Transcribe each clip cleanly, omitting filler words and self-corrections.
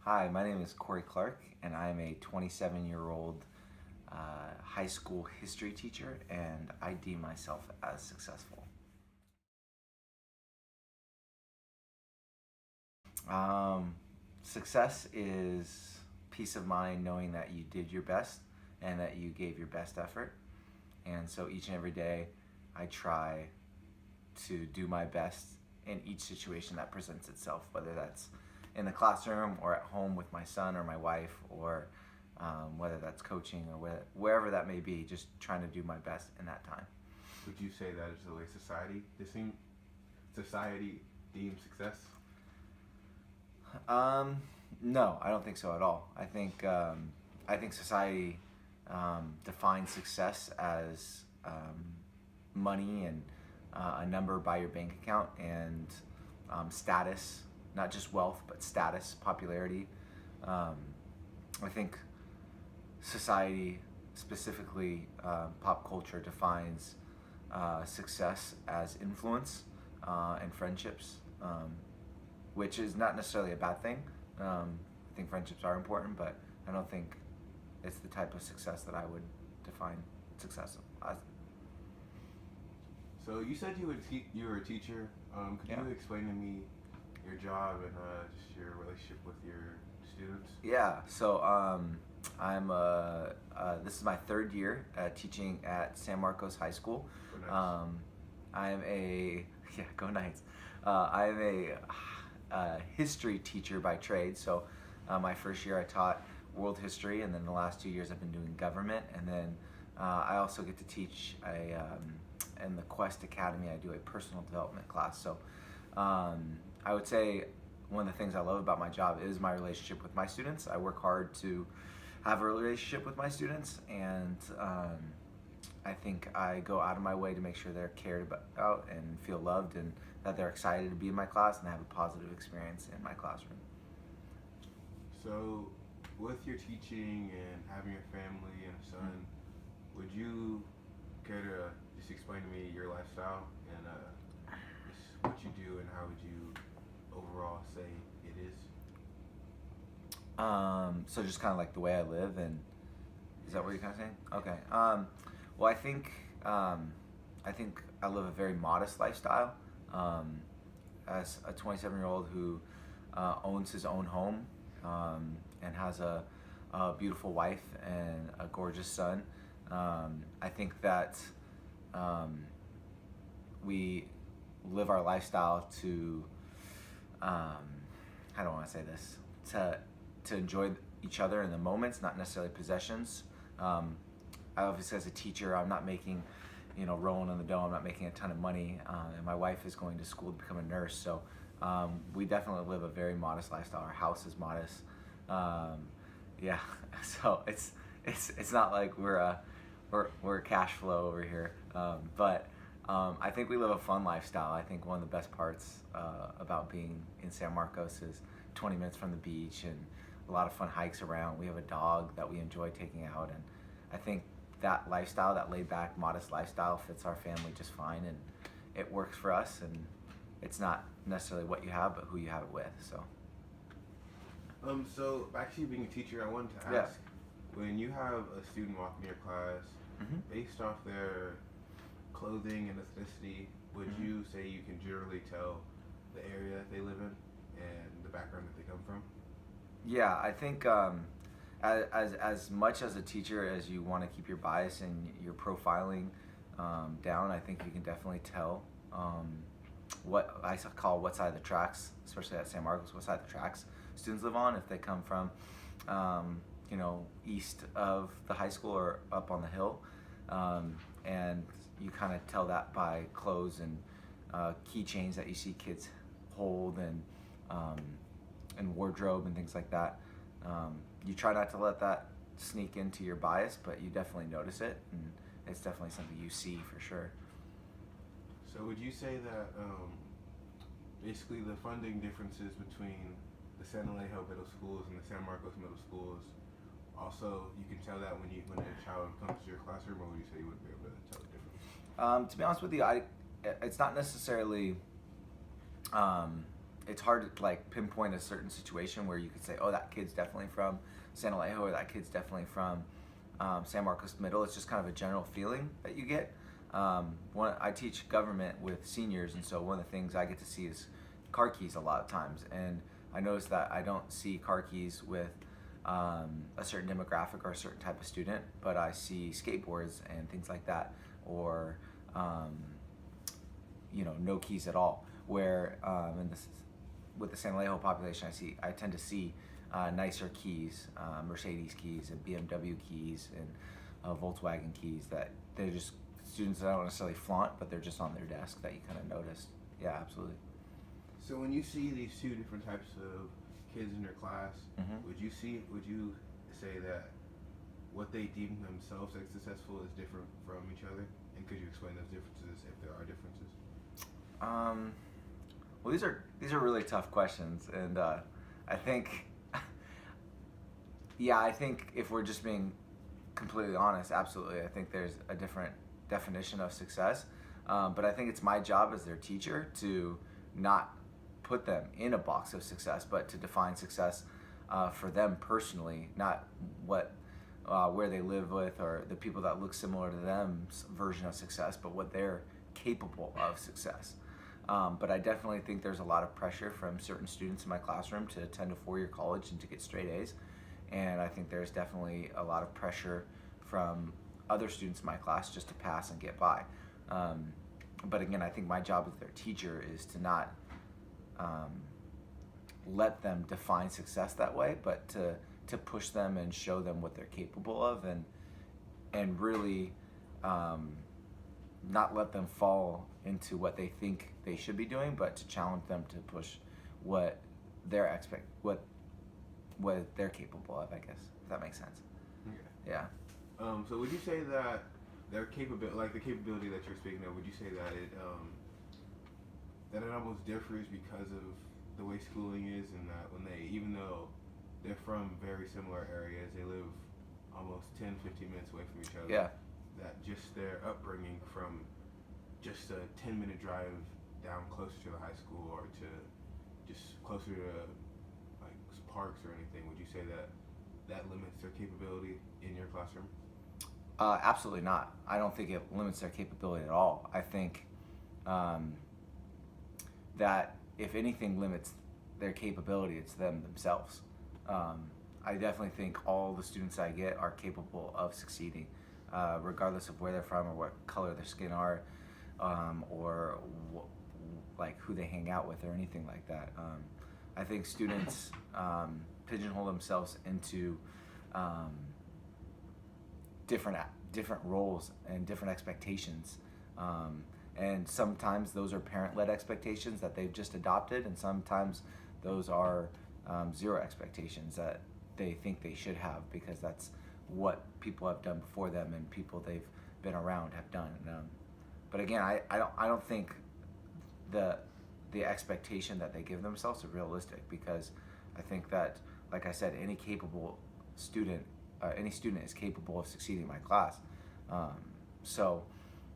Hi, my name is Corey Clark, and I am a 27-year-old high school history teacher, and I deem myself as successful. Um, Success is peace of mind knowing that you did your best and that you gave your best effort. And so each and every day, I try to do my best in each situation that presents itself, whether that's in the classroom or at home with my son or my wife, or whether that's coaching or wherever that may be, just trying to do my best in that time. Would you say that is the way society deems success? No, I don't think so at all. I think society defines success as money and a number by your bank account and status, not just wealth, but status, popularity. Um, I think society, specifically pop culture, defines success as influence and friendships, which is not necessarily a bad thing. I think friendships are important, but I don't think it's the type of success that I would define success as. So you said you were a teacher. Could Yeah. you explain to me your job and just your relationship with your students? Yeah. So I'm this is my third year teaching at San Marcos High School. Oh, nice. I'm a yeah, go Knights. I'm a history teacher by trade. So my first year I taught world history, and then the last 2 years I've been doing government, and then I also get to teach in the Quest Academy. I do a personal development class. So I would say one of the things I love about my job is my relationship with my students. I work hard to have a relationship with my students, and I think I go out of my way to make sure they're cared about and feel loved, and that they're excited to be in my class and have a positive experience in my classroom. So, with your teaching and having a family and a son, would you care to just explain to me your lifestyle and just what you do and how would you overall say it is? So just kind of like the way I live, and is that what you're kind of saying? Okay. Well, I think I live a very modest lifestyle. Um, as a 27-year-old who owns his own home and has a beautiful wife and a gorgeous son, I think that um, we live our lifestyle to how do I want to say this, to enjoy each other in the moments, not necessarily possessions. I obviously, as a teacher, I'm not making, rolling in the dough. I'm not making a ton of money, and my wife is going to school to become a nurse. So we definitely live a very modest lifestyle. Our house is modest. Yeah, so it's not like we're cash flow over here, but I think we live a fun lifestyle. I think one of the best parts about being in San Marcos is 20 minutes from the beach and a lot of fun hikes around. We have a dog that we enjoy taking out, and I think that lifestyle, that laid back, modest lifestyle, fits our family just fine, and it works for us. And it's not necessarily what you have, but who you have it with. So So back to you being a teacher, I wanted to yeah. ask, when you have a student walk in your class, hmm based off their clothing and ethnicity, would hmm you say you can generally tell the area that they live in and the background that they come from? Yeah, I think as much as a teacher as you want to keep your bias and your profiling down, I think you can definitely tell what I call what side of the tracks, especially at San Marcos, what side of the tracks students live on. If they come from, east of the high school or up on the hill, and you kind of tell that by clothes and keychains that you see kids hold, um, and wardrobe and things like that. You try not to let that sneak into your bias, but you definitely notice it, and it's definitely something you see for sure. So would you say that basically the funding differences between the San Alejo middle schools and the San Marcos middle schools, also you can tell that when a child comes to your classroom, or would you say you wouldn't be able to tell the difference? To be honest with you, it's not necessarily. Um, it's hard to like pinpoint a certain situation where you could say, oh, that kid's definitely from San Alejo, or that kid's definitely from San Marcos Middle. It's just kind of a general feeling that you get. I teach government with seniors, and so one of the things I get to see is car keys a lot of times. And I notice that I don't see car keys with a certain demographic or a certain type of student, but I see skateboards and things like that, or no keys at all. Where with the San Alejo population, I tend to see nicer keys, Mercedes keys and BMW keys and Volkswagen keys, that they're just students that I don't necessarily flaunt, but they're just on their desk that you kind of notice. Yeah, absolutely. So when you see these two different types of kids in your class, would you say that what they deem themselves as successful is different from each other? And could you explain those differences if there are differences? Well, these are really tough questions, and I think, I think if we're just being completely honest, absolutely, I think there's a different definition of success. But I think it's my job as their teacher to not put them in a box of success, but to define success for them personally, not where they live with or the people that look similar to them's version of success, but what they're capable of success. But I definitely think there's a lot of pressure from certain students in my classroom to attend a four-year college and to get straight A's. And I think there's definitely a lot of pressure from other students in my class just to pass and get by. But again, I think my job as their teacher is to not let them define success that way, but to push them and show them what they're capable of, and really not let them fall into what they think they should be doing, but to challenge them to push what they're capable of, I guess, if that makes sense. Okay. Yeah. So would you say that their capability that you're speaking of, would you say that it almost differs because of the way schooling is, and that even though they're from very similar areas, they live almost 10-15 minutes away from each other. Yeah. That just their upbringing from just a 10-minute drive down closer to the high school, or to just closer to like parks or anything, would you say that limits their capability in your classroom? Absolutely not. I don't think it limits their capability at all. I think that if anything limits their capability, it's them themselves. I definitely think all the students I get are capable of succeeding, regardless of where they're from or what color their skin are, or like who they hang out with or anything like that. I think students pigeonhole themselves into different roles and different expectations, and sometimes those are parent-led expectations that they've just adopted, and sometimes those are zero expectations that they think they should have because that's what people have done before them and people they've been around have done. But again, I don't think the expectation that they give themselves is realistic, because I think that, like I said, any student is capable of succeeding in my class.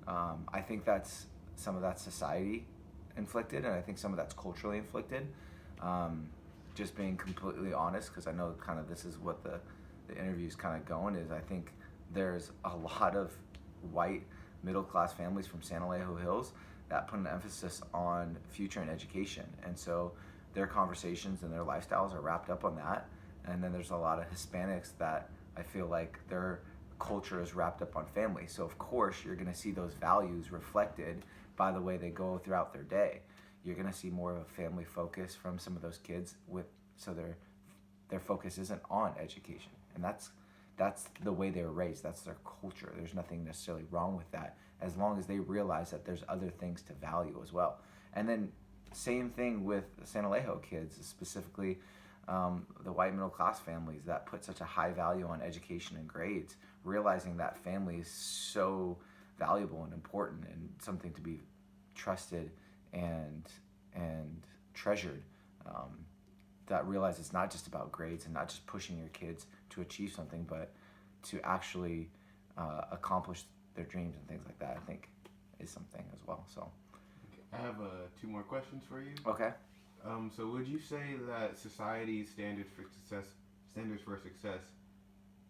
I think that's some of that's society inflicted, and I think some of that's culturally inflicted. Just being completely honest, because I know kind of this is what the interview's kind of going, is I think there's a lot of white middle-class families from San Alejo Hills that put an emphasis on future and education, and so their conversations and their lifestyles are wrapped up on that. And then there's a lot of Hispanics that I feel like their culture is wrapped up on family. So of course you're going to see those values reflected by the way they go throughout their day. You're going to see more of a family focus from some of those kids, so their focus isn't on education, and that's the way they were raised. That's their culture. There's nothing necessarily wrong with that, as long as they realize that there's other things to value as well. And then same thing with San Alejo kids, specifically the white middle class families that put such a high value on education and grades, realizing that family is so valuable and important and something to be trusted and treasured. That realize it's not just about grades and not just pushing your kids to achieve something, but to actually accomplish their dreams and things like that, I think is something as well. So I have 2 more questions for you. Okay. So would you say that society's standards for success